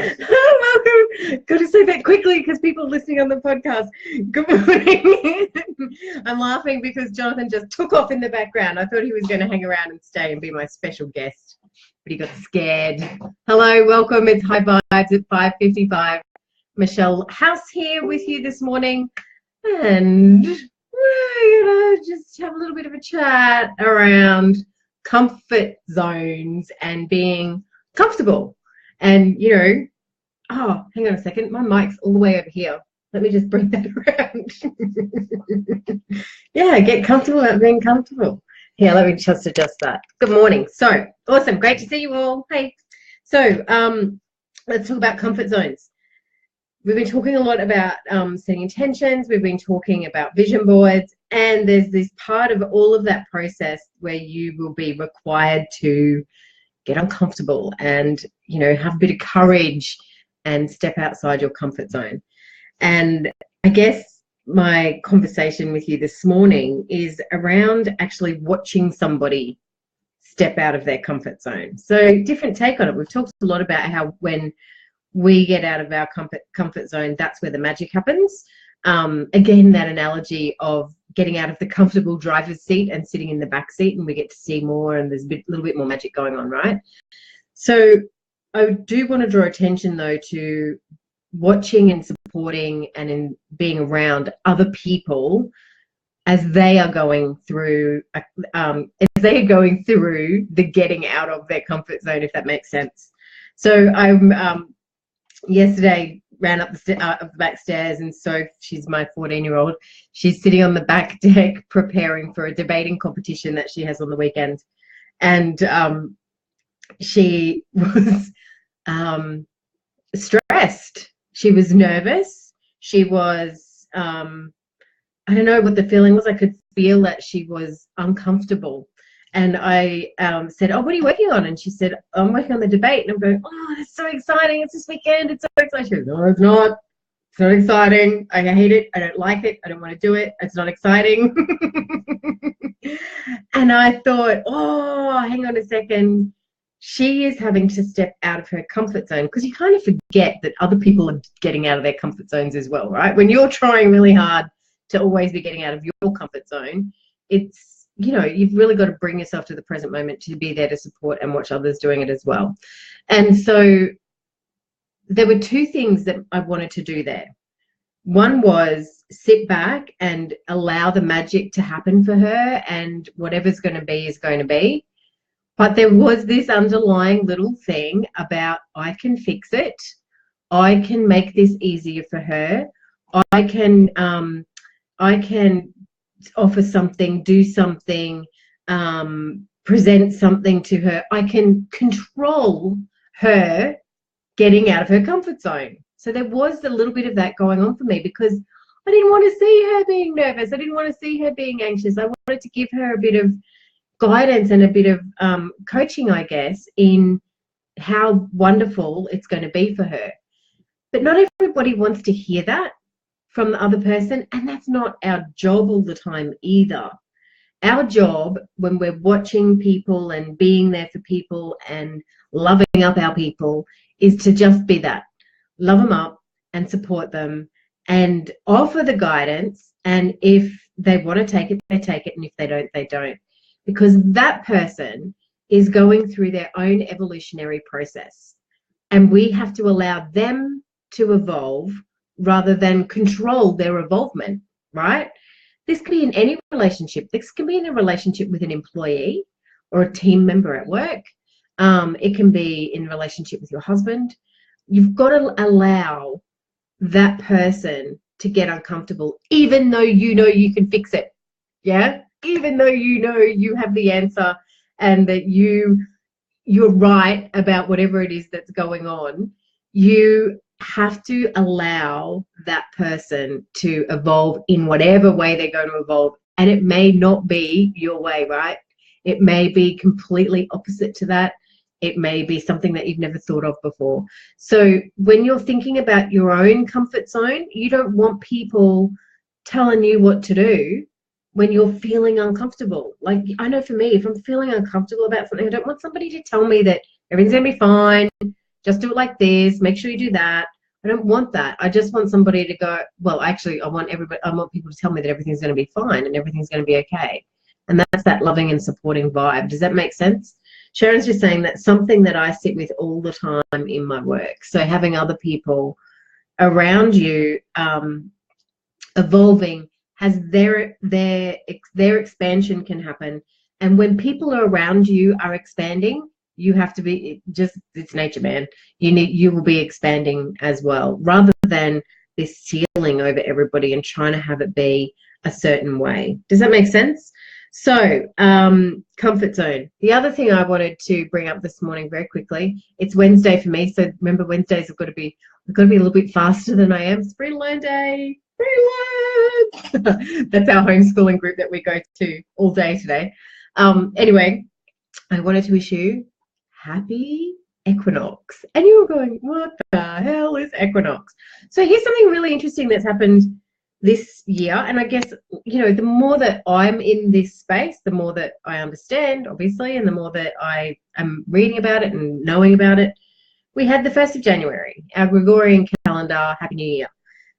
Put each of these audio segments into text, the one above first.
Welcome. Got to say that quickly because people listening on the podcast. Good morning. I'm laughing because Jonathan just took off in the background. I thought he was going to hang around and stay and be my special guest, but he got scared. Hello, welcome. It's High Vibes at 5:55. Michelle House here with you this morning, and we're going to just have a little bit of a chat around comfort zones and being comfortable. And, you know, oh, hang on a second. My mic's all the way over here. Let me just bring that around. Yeah, get comfortable about being comfortable. Here, let me just adjust that. Good morning. So, awesome. Great to see you all. Hey. So, let's talk about comfort zones. We've been talking a lot about setting intentions. We've been talking about vision boards. And there's this part of all of that process where you will be required to get uncomfortable and, you know, have a bit of courage and step outside your comfort zone. And I guess my conversation with you this morning is around actually watching somebody step out of their comfort zone. So different take on it. We've talked a lot about how when we get out of our comfort zone, that's where the magic happens. Again, that analogy of getting out of the comfortable driver's seat and sitting in the back seat, and we get to see more, and there's a little bit more magic going on, right? So I do want to draw attention, though, to watching and supporting and in being around other people as they are going through the getting out of their comfort zone, if that makes sense. So I'm yesterday ran up the back stairs, and so she's my 14-year-old. She's sitting on the back deck preparing for a debating competition that she has on the weekend. And she was stressed. She was nervous. She was, I don't know what the feeling was. I could feel that she was uncomfortable. And I said, oh, what are you working on? And she said, I'm working on the debate. And I'm going, oh, that's so exciting. It's this weekend. It's so exciting. She goes, no, it's not. It's not exciting. I hate it. I don't like it. I don't want to do it. It's not exciting. And I thought, oh, hang on a second. She is having to step out of her comfort zone, because you kind of forget that other people are getting out of their comfort zones as well, right? When you're trying really hard to always be getting out of your comfort zone, it's, you know, you've really got to bring yourself to the present moment to be there to support and watch others doing it as well. And so there were two things that I wanted to do there. One was sit back and allow the magic to happen for her, and whatever's going to be is going to be. But there was this underlying little thing about, I can fix it. I can make this easier for her. I can offer something, do something, present something to her. I can control her getting out of her comfort zone. So there was a little bit of that going on for me, because I didn't want to see her being nervous. I didn't want to see her being anxious. I wanted to give her a bit of guidance and a bit of coaching, I guess, in how wonderful it's going to be for her. But not everybody wants to hear that from the other person, and that's not our job all the time either. Our job, when we're watching people and being there for people and loving up our people, is to just be that. Love them up and support them and offer the guidance, and if they want to take it, they take it, and if they don't, they don't. Because that person is going through their own evolutionary process, and we have to allow them to evolve rather than control their evolvement, right? This can be in any relationship. This can be in a relationship with an employee or a team member at work. It can be in a relationship with your husband. You've got to allow that person to get uncomfortable, even though you know you can fix it. Yeah? Even though you know you have the answer and that you're right about whatever it is that's going on, you have to allow that person to evolve in whatever way they're going to evolve. And it may not be your way, right? It may be completely opposite to that. It may be something that you've never thought of before. So when you're thinking about your own comfort zone, you don't want people telling you what to do when you're feeling uncomfortable. Like, I know for me, if I'm feeling uncomfortable about something, I don't want somebody to tell me that everything's going to be fine, just do it like this, make sure you do that. I don't want that. I just want somebody to go, well, actually, I want people to tell me that everything's going to be fine and everything's going to be okay. And that's that loving and supporting vibe. Does that make sense? Sharon's just saying that's something that I sit with all the time in my work. So having other people around you evolving has their expansion can happen. And when people around you are expanding, you have to be it's nature, man. You will be expanding as well, rather than this ceiling over everybody and trying to have it be a certain way. Does that make sense? So comfort zone. The other thing I wanted to bring up this morning very quickly, it's Wednesday for me. So remember, Wednesdays we've got to be a little bit faster than I am. It's free learn day. Free learn. That's our homeschooling group that we go to all day today. Anyway, I wanted to wish you happy equinox. And you were going, what the hell is equinox? So here's something really interesting that's happened this year. And I guess, the more that I'm in this space, the more that I understand, obviously, and the more that I am reading about it and knowing about it. We had the 1st of January, our Gregorian calendar, Happy New Year.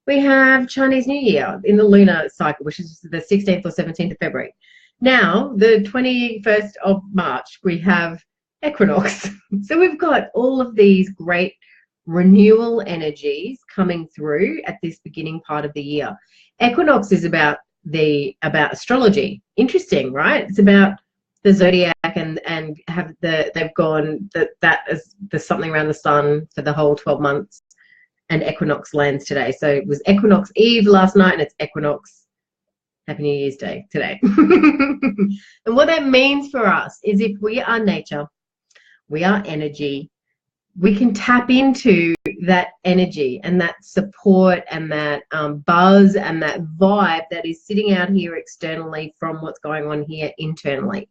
We have Chinese New Year in the lunar cycle, which is the 16th or 17th of February. Now, the 21st of March, we have equinox. So we've got all of these great renewal energies coming through at this beginning part of the year. Equinox is about astrology. Interesting, right? It's about the zodiac and they've gone that is there's something around the sun for the whole 12 months, and equinox lands today. So it was equinox eve last night, and it's equinox Happy New Year's Day today. And what that means for us is if we are nature, we are energy, we can tap into that energy and that support and that buzz and that vibe that is sitting out here externally from what's going on here internally.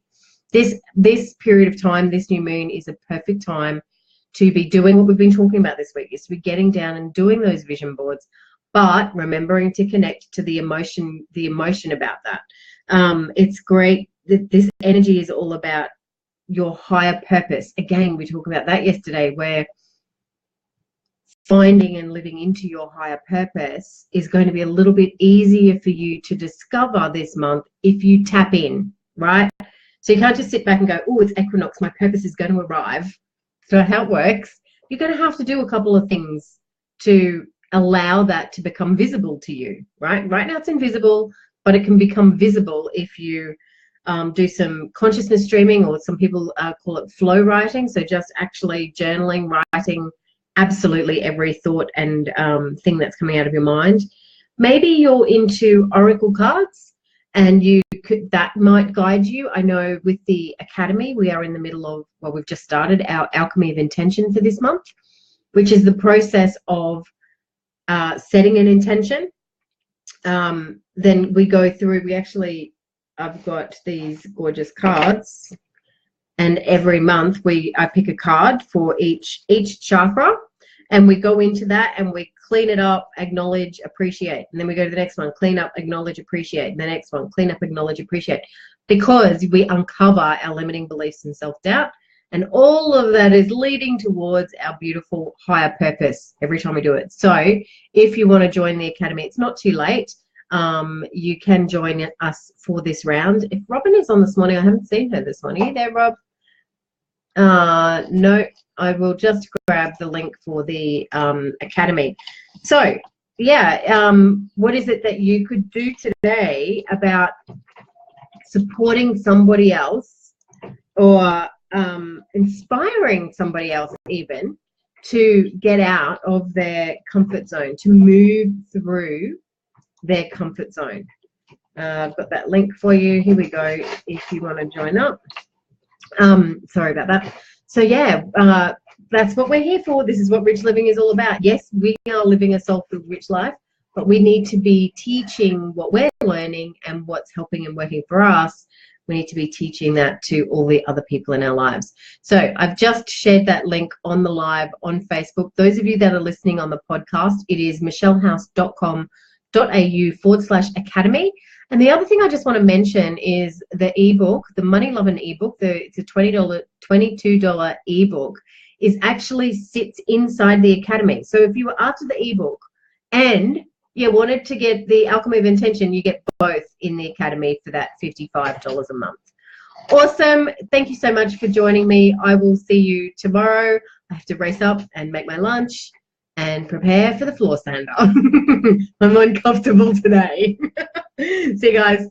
This period of time, this new moon, is a perfect time to be doing what we've been talking about this week, is to be getting down and doing those vision boards, but remembering to connect to the emotion about that. It's great that this energy is all about your higher purpose. Again, we talked about that yesterday, where finding and living into your higher purpose is going to be a little bit easier for you to discover this month if you tap in, right? So you can't just sit back and go, oh, it's equinox, my purpose is going to arrive. It's not how it works. You're going to have to do a couple of things to allow that to become visible to you, right? Right now it's invisible, but it can become visible if you do some consciousness streaming, or some people call it flow writing. So just actually journaling, writing absolutely every thought and thing that's coming out of your mind. Maybe you're into oracle cards, and that might guide you. I know with the Academy, we are in the middle of, well, we've just started our Alchemy of Intention for this month, which is the process of setting an intention. Then we go through, I've got these gorgeous cards, and every month I pick a card for each chakra, and we go into that and we clean it up, acknowledge, appreciate, and then we go to the next one, clean up, acknowledge, appreciate, and the next one, clean up, acknowledge, appreciate, because we uncover our limiting beliefs and self-doubt, and all of that is leading towards our beautiful higher purpose every time we do it. So if you want to join the Academy, it's not too late. You can join us for this round. If Robin is on this morning, I haven't seen her this morning. Are you there, Rob? No, I will just grab the link for the Academy. So yeah, what is it that you could do today about supporting somebody else, or inspiring somebody else even to get out of their comfort zone, to move through their comfort zone? I've got that link for you. Here we go, if you want to join up. Sorry about that. So yeah, that's what we're here for. This is what rich living is all about. Yes, we are living a soulful rich life, but we need to be teaching what we're learning and what's helping and working for us. We need to be teaching that to all the other people in our lives. So I've just shared that link on the live on Facebook. Those of you that are listening on the podcast, it is michellehouse.com.au/academy. And the other thing I just want to mention is the ebook, the Money Lovin' ebook. It's a $22 ebook. is actually sits inside the Academy. So if you were after the ebook and you wanted to get the Alchemy of Intention, you get both in the Academy for that $55 a month. Awesome. Thank you so much for joining me. I will see you tomorrow. I have to race up and make my lunch and prepare for the floor sander. I'm uncomfortable today. See you guys.